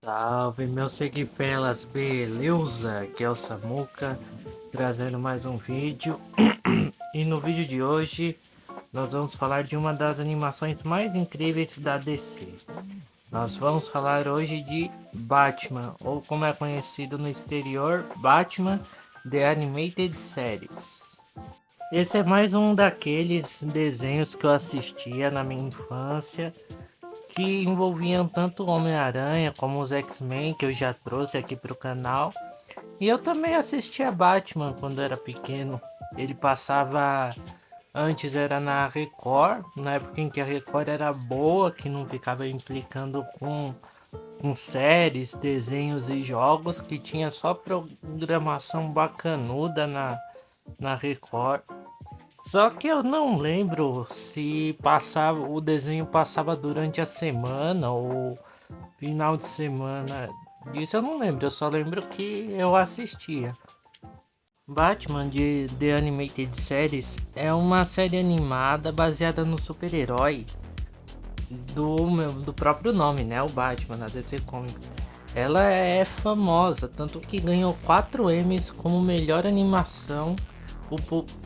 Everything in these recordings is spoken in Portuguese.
Salve, meus seguifelas, beleza? Que é o Samuca, trazendo mais um vídeo. E no vídeo de hoje, nós vamos falar de uma das animações mais incríveis da DC. Nós vamos falar hoje de Batman, ou como é conhecido no exterior, Batman The Animated Series. Esse é mais um daqueles desenhos que eu assistia na minha infância, que envolviam tanto o Homem-Aranha como os X-Men, que eu já trouxe aqui para o canal. E eu também assistia Batman quando era pequeno. Ele passava, antes era na Record, na época em que a Record era boa, que não ficava implicando com séries, desenhos e jogos, que tinha só programação bacanuda na Record. Só que eu não lembro se passava, o desenho passava durante a semana ou final de semana. Disso eu não lembro, eu só lembro que eu assistia. Batman de The Animated Series é uma série animada baseada no super-herói do próprio nome, né? O Batman, na DC Comics. Ela é famosa, tanto que ganhou 4 Emmys como melhor animação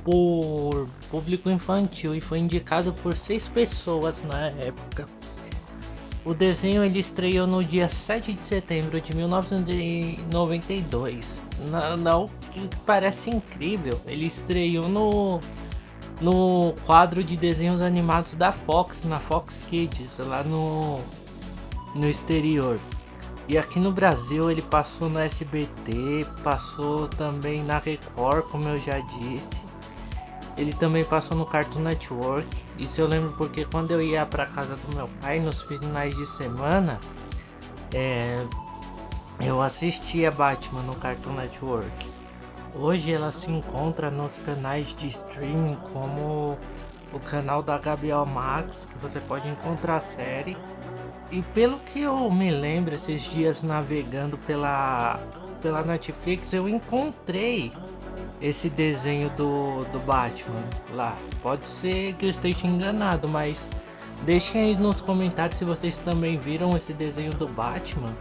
por público infantil e foi indicado por 6 pessoas na época. O desenho ele estreou no dia 7 de setembro de 1992. O que parece incrível, ele estreou no quadro de desenhos animados da Fox, na Fox Kids, lá no exterior. E aqui no Brasil ele passou no SBT, passou também na Record, como eu já disse. Ele também passou no Cartoon Network. Isso eu lembro porque quando eu ia para casa do meu pai nos finais de semana, eu assistia Batman no Cartoon Network. Hoje ela se encontra nos canais de streaming como o canal da HBO Max, que você pode encontrar a série. E pelo que eu me lembro, esses dias navegando pela Netflix, eu encontrei esse desenho do Batman lá. Pode ser que eu esteja enganado, mas deixem aí nos comentários se vocês também viram esse desenho do Batman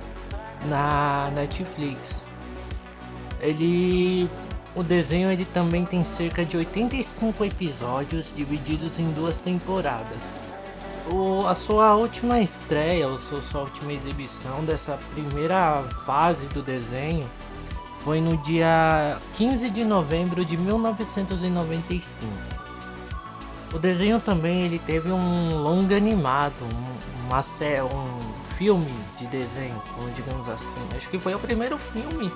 na Netflix. O desenho ele também tem cerca de 85 episódios divididos em 2 temporadas. A sua última estreia, sua última exibição dessa primeira fase do desenho foi no dia 15 de novembro de 1995. O desenho também ele teve um longa animado, um filme de desenho, digamos assim. Acho que foi o primeiro filme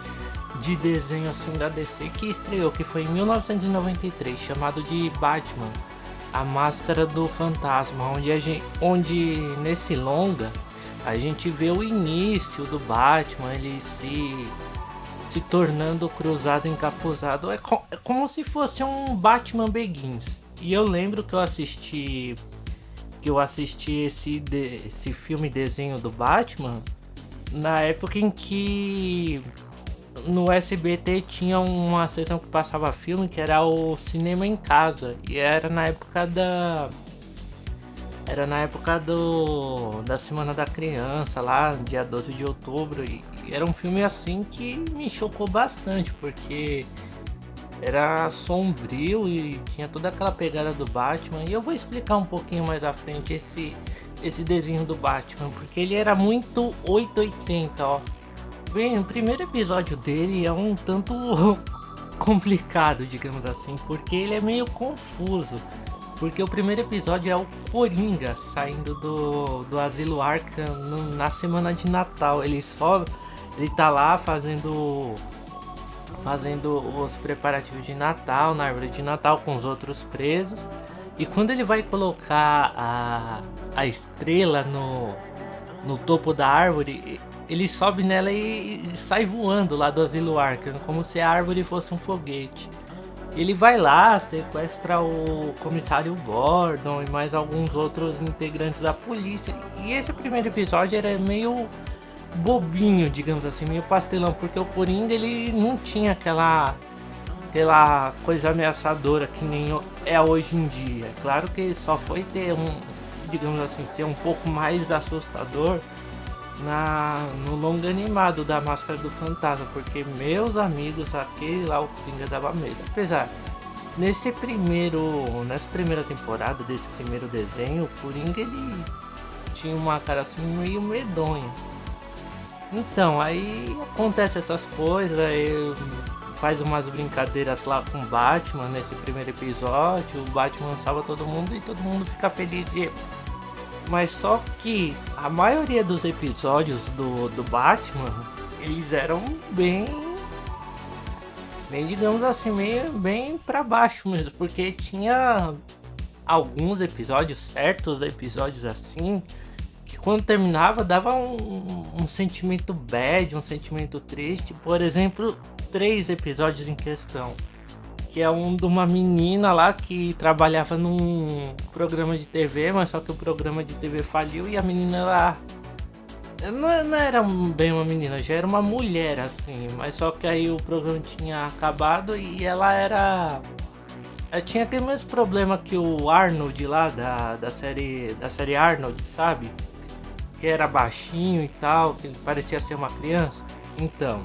de desenho assim da DC que estreou, que foi em 1993, chamado de Batman, a Máscara do Fantasma, onde nesse longa a gente vê o início do Batman, ele se tornando cruzado encapuzado. É como se fosse um Batman Begins. E eu lembro que eu assisti esse filme desenho do Batman na época em que no SBT tinha uma sessão que passava filme, que era o Cinema em Casa, e era na época da Semana da Criança, lá dia 12 de outubro, e era um filme assim que me chocou bastante, porque era sombrio e tinha toda aquela pegada do Batman. E eu vou explicar um pouquinho mais à frente esse desenho do Batman, porque ele era muito 880, ó. Bem, o primeiro episódio dele é um tanto complicado, digamos assim, porque ele é meio confuso. Porque o primeiro episódio é o Coringa saindo do Asilo Arkham na semana de Natal. Ele tá lá fazendo os preparativos de Natal, na árvore de Natal com os outros presos. E quando ele vai colocar a estrela no topo da árvore, ele sobe nela e sai voando lá do Asilo Arkham, como se a árvore fosse um foguete. Ele vai lá, sequestra o comissário Gordon e mais alguns outros integrantes da polícia. E esse primeiro episódio era meio bobinho, digamos assim, meio pastelão, porque o Coringa ele não tinha aquela coisa ameaçadora que nem é hoje em dia. Claro que só foi ter digamos assim, ser um pouco mais assustador no longo animado da Máscara do Fantasma, porque meus amigos, aquele lá, o Coringa dava medo. Apesar, nessa primeira temporada desse primeiro desenho, o Coringa ele tinha uma cara assim meio medonha. Então, aí acontece essas coisas, aí faz umas brincadeiras lá com o Batman nesse primeiro episódio, o Batman salva todo mundo e todo mundo fica feliz. Mas só que a maioria dos episódios do Batman, eles eram bem, digamos assim, bem pra baixo mesmo, porque tinha alguns episódios, certos episódios assim, que quando terminava dava um sentimento bad, um sentimento triste. Por exemplo, 3 episódios em questão, que é um de uma menina lá que trabalhava num programa de TV, mas só que o programa de TV faliu e a menina lá não era bem uma menina, já era uma mulher assim, mas só que aí o programa tinha acabado e ela tinha aquele mesmo problema que o Arnold lá da série Arnold, sabe? Que era baixinho e tal, que parecia ser uma criança. Então,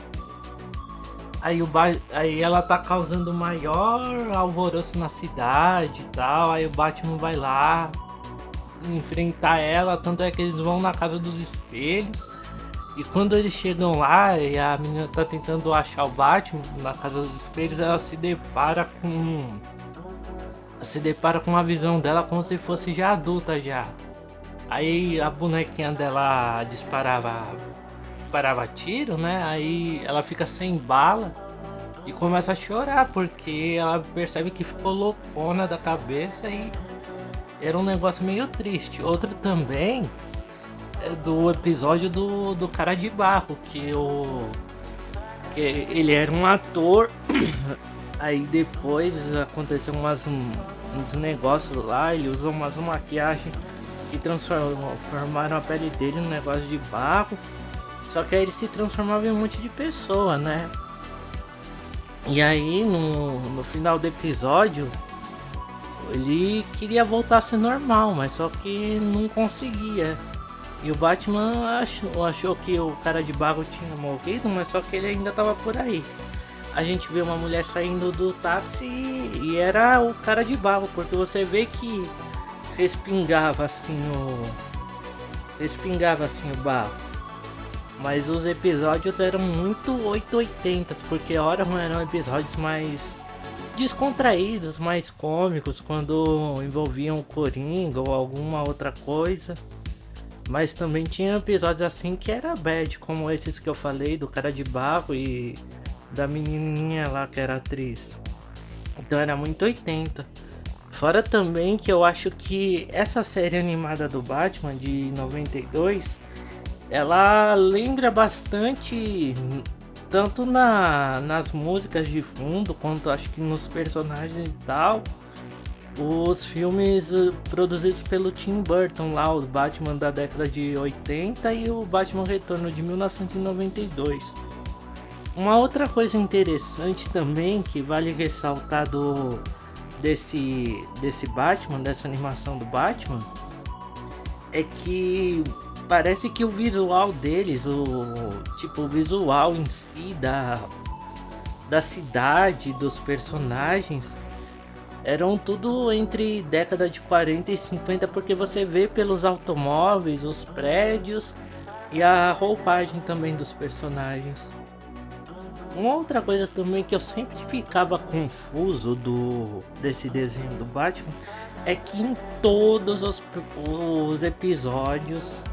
aí ela tá causando maior alvoroço na cidade e tal. Aí o Batman vai lá enfrentar ela. Tanto é que eles vão na casa dos espelhos. E quando eles chegam lá e a menina tá tentando achar o Batman na casa dos espelhos, ela se depara com a visão dela como se fosse já adulta já. Aí a bonequinha dela disparava tiro, né? Aí ela fica sem bala e começa a chorar porque ela percebe que ficou loucona da cabeça e era um negócio meio triste. Outro também é do episódio do Cara de Barro, que ele era um ator. Aí depois aconteceu uns negócios lá, ele usou umas maquiagens que transformaram a pele dele num negócio de barro. Só que aí ele se transformava em um monte de pessoa, né? E aí no final do episódio ele queria voltar a ser normal, mas só que não conseguia. E o Batman achou que o Cara de Barro tinha morrido, mas só que ele ainda tava por aí. A gente vê uma mulher saindo do táxi e era o Cara de Barro, porque você vê que respingava assim o barro. Mas os episódios eram muito 880, porque hora eram episódios mais descontraídos, mais cômicos, quando envolviam o Coringa ou alguma outra coisa. Mas também tinha episódios assim que era bad, como esses que eu falei, do Cara de Barro e da menininha lá que era atriz. Então era muito 80. Fora também que eu acho que essa série animada do Batman de 92, ela lembra bastante, tanto nas músicas de fundo, quanto acho que nos personagens e tal, os filmes produzidos pelo Tim Burton lá, o Batman da década de 80 e o Batman Retorno de 1992. Uma outra coisa interessante também que vale ressaltar desse Batman, dessa animação do Batman, é que parece que o visual deles, o visual em si da cidade, dos personagens, eram tudo entre década de 40 e 50, porque você vê pelos automóveis, os prédios e a roupagem também dos personagens. Uma outra coisa também que eu sempre ficava confuso desse desenho do Batman é que em todos os episódios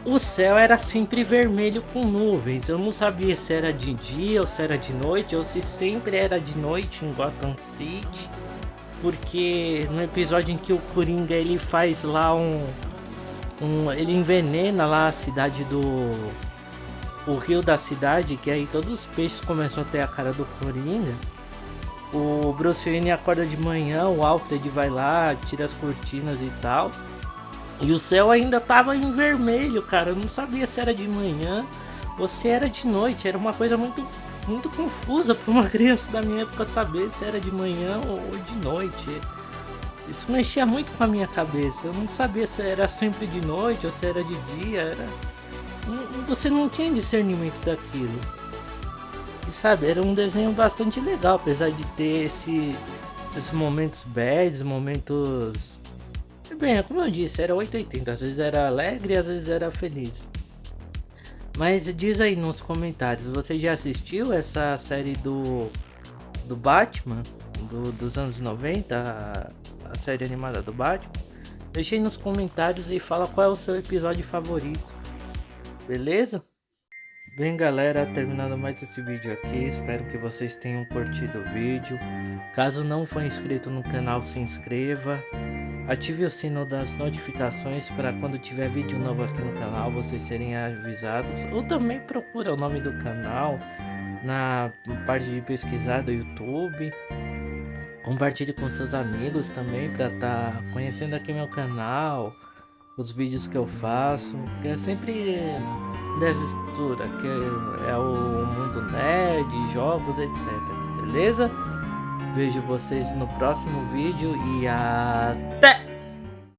o céu era sempre vermelho com nuvens. Eu não sabia se era de dia ou se era de noite, ou se sempre era de noite em Gotham City. Porque no episódio em que o Coringa ele faz lá ele envenena lá a cidade o rio da cidade, que aí todos os peixes começam a ter a cara do Coringa. O Bruce Wayne acorda de manhã, o Alfred vai lá, tira as cortinas e tal. E o céu ainda tava em vermelho, cara. Eu não sabia se era de manhã ou se era de noite. Era uma coisa muito, muito confusa para uma criança da minha época saber se era de manhã ou de noite. Isso mexia muito com a minha cabeça. Eu não sabia se era sempre de noite ou se era de dia. você não tinha discernimento daquilo. E sabe, era um desenho bastante legal, apesar de ter esses momentos bad, momentos. Bem, como eu disse, era 880, às vezes era alegre e às vezes era feliz. Mas diz aí nos comentários, você já assistiu essa série do Batman, dos anos 90, a série animada do Batman? Deixa aí nos comentários e fala qual é o seu episódio favorito, beleza? Bem galera, terminando mais esse vídeo aqui, espero que vocês tenham curtido o vídeo. Caso não for inscrito no canal, se inscreva. Ative o sino das notificações para quando tiver vídeo novo aqui no canal vocês serem avisados. Ou também procura o nome do canal na parte de pesquisar do YouTube. Compartilhe com seus amigos também para estar conhecendo aqui meu canal, os vídeos que eu faço, que é sempre dessa estrutura, que é o mundo nerd, jogos, etc. Beleza? Vejo vocês no próximo vídeo e até!